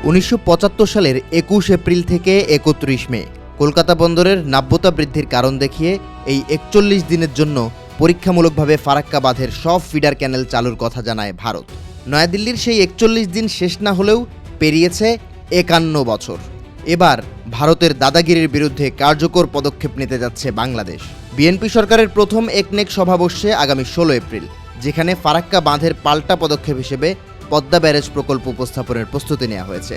1975 সালের 21 এপ্রিল থেকে 31 মে কলকাতা বন্দরের নাব্যতা বৃদ্ধির কারণ দেখিয়ে এই 41 দিনের জন্য পরীক্ষামূলকভাবে ফারাক্কা বাঁধের সব ফিডার ক্যানেল চালুর কথা জানায় ভারত। নয়াদিল্লির সেই 41 দিন শেষ না হলেও পেরিয়েছে 51 বছর। এবার ভারতের দাদাগিরির বিরুদ্ধে কার্যকর পদক্ষেপ নিতে যাচ্ছে বাংলাদেশ। বিএনপি সরকারের প্রথম একনেক সভা বসছে আগামী 16 এপ্রিল, যেখানে ফারাক্কা বাঁধের পাল্টা পদক্ষেপ হিসেবে পদ্মা ব্যারেজ প্রকল্প উপস্থাপনের প্রস্তুতি নেওয়া হয়েছে।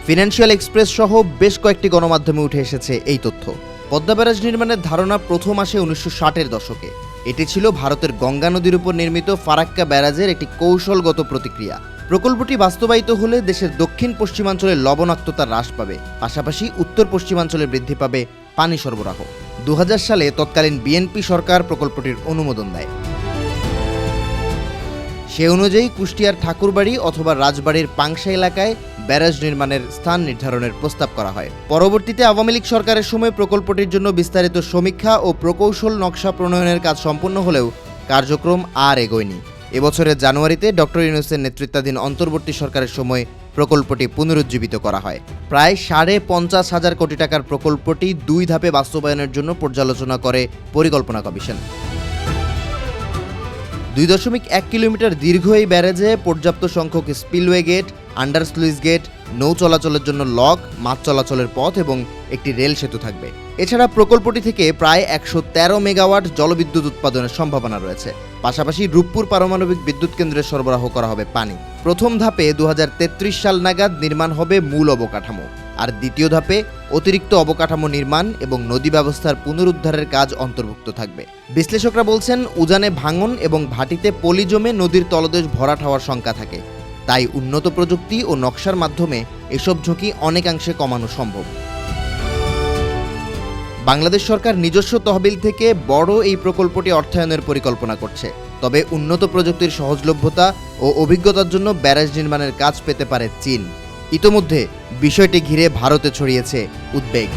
ফিনান্সিয়াল এক্সপ্রেস সহ বেশ কয়েকটি গণমাধ্যমে উঠে এসেছে এই তথ্য। পদ্মা ব্যারেজ নির্মাণের ধারণা প্রথম আসে 1960-এর দশকে। এটি ছিল ভারতের গঙ্গা নদীর উপর নির্মিত ফারাক্কা ব্যারাজের একটি কৌশলগত প্রতিক্রিয়া। প্রকল্পটি বাস্তবায়িত হলে দেশের দক্ষিণ পশ্চিমাঞ্চলের লবণাক্ততা হ্রাস পাবে, পাশাপাশি উত্তর পশ্চিমাঞ্চলে বৃদ্ধি পাবে পানি সরবরাহ। 2000 সালে তৎকালীন বিএনপি সরকার প্রকল্পটির অনুমোদন দেয়। সে অনুযায়ী কুষ্টিয়ার ঠাকুরবাড়ি অথবা রাজবাড়ির পাংশা এলাকায় ব্যারাজ নির্মাণের স্থান নির্ধারণের প্রস্তাব করা হয়। পরবর্তীতে আওয়ামী লীগ সরকারের সময় প্রকল্পটির জন্য বিস্তারিত সমীক্ষা ও প্রকৌশল নকশা প্রণয়নের কাজ সম্পন্ন হলেও কার্যক্রম আর এগোয়নি। এবছরের জানুয়ারিতে ডক্টর ইউনূসের নেতৃত্বাধীন অন্তর্বর্তী সরকারের সময় প্রকল্পটি পুনরুজ্জীবিত করা হয়। প্রায় 50,500 কোটি টাকার প্রকল্পটি 2 ধাপে বাস্তবায়নের জন্য পর্যালোচনা করে পরিকল্পনা কমিশন। 2.1 কিলোমিটার দীর্ঘ এই ব্যারেজে পর্যাপ্ত সংখ্যক spillway gate, under sluice gate, নৌ চলাচলের জন্য লক, মাছ চলাচলের পথ এবং একটি রেল সেতু থাকবে। এছাড়া প্রকল্পটি থেকে প্রায় 113 মেগাওয়াট জলবিদ্যুৎ উৎপাদনের সম্ভাবনা রয়েছে। পাশাপাশি রূপপুর পারমাণবিক বিদ্যুৎ কেন্দ্রে সরবরাহ করা হবে পানি। প্রথম ধাপে 2033 সাল নাগাদ নির্মাণ হবে মূল অবকাঠামো, আর দ্বিতীয় ধাপে অতিরিক্ত অবকাঠামো নির্মাণ এবং নদী ব্যবস্থার পুনরুদ্ধারের কাজ অন্তর্ভুক্ত থাকবে। বিশ্লেষকরা বলছেন, উজানে ভাঙন এবং ভাটিতে পলি জমে নদীর তলদেশ ভরাট হওয়ার শঙ্কা থাকে। তাই উন্নত প্রযুক্তি ও নকশার মাধ্যমে এসব ঝুঁকি অনেকাংশে কমানো সম্ভব। বাংলাদেশ সরকার নিজস্ব তহবিল থেকে বড় এই প্রকল্পটি অর্থায়নের পরিকল্পনা করছে। তবে উন্নত প্রযুক্তির সহজলভ্যতা ও অভিজ্ঞতার জন্য ব্যারাজ নির্মাণের কাজ পেতে পারে চীন। ইতোমধ্যে বিষয়টি ঘিরে ভারতে ছড়িয়েছে উদ্বেগ।